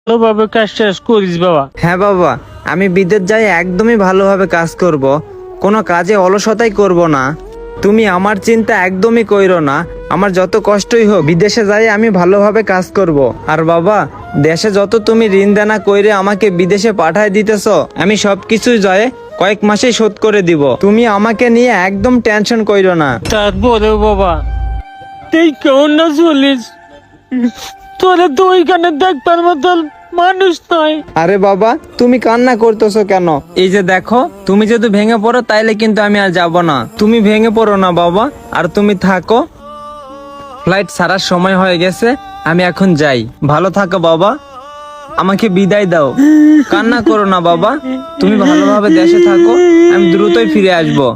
ভালোভাবে কাজ শেষ করিস বাবা। হ্যাঁ বাবা, আমি বিদেশ যাই একদমই ভালোভাবে কাজ করব, কোনো কাজে অলসতাই করব না। তুমি আমার চিন্তা একদমই কইরো না, আমার যত কষ্টই হোক বিদেশে যাই আমি ভালোভাবে কাজ করব। আর বাবা, দেশে যত তুমি ঋণ দেনা কইরে আমাকে বিদেশে পাঠায় দিতেছ, আমি সবকিছুই যায় কয়েক মাসেই শোধ করে দিব। তুমি আমাকে নিয়ে একদম টেনশন কইরো না। তারপরে বাবা তুই কেমন না চলিস, তোরা তো ওইখানে দেখবার মতন মানুষ নয়। আরে বাবা, তুমি কান্না করতেছো কেন? এই যে দেখো, তুমি যদি ভেঙে পড়ো তাইলে কিন্তু আমি আর যাব না। তুমি ভেঙে পড়ো না বাবা, আর তুমি থাকো। ফ্লাইট ছাড়ার সময় হয়ে গেছে, আমি এখন যাই। ভালো থাকো বাবা, আমাকে বিদায় দাও। কান্না করো না বাবা, তুমি ভালোভাবে দেশে থাকো, আমি দ্রুতই ফিরে আসবো।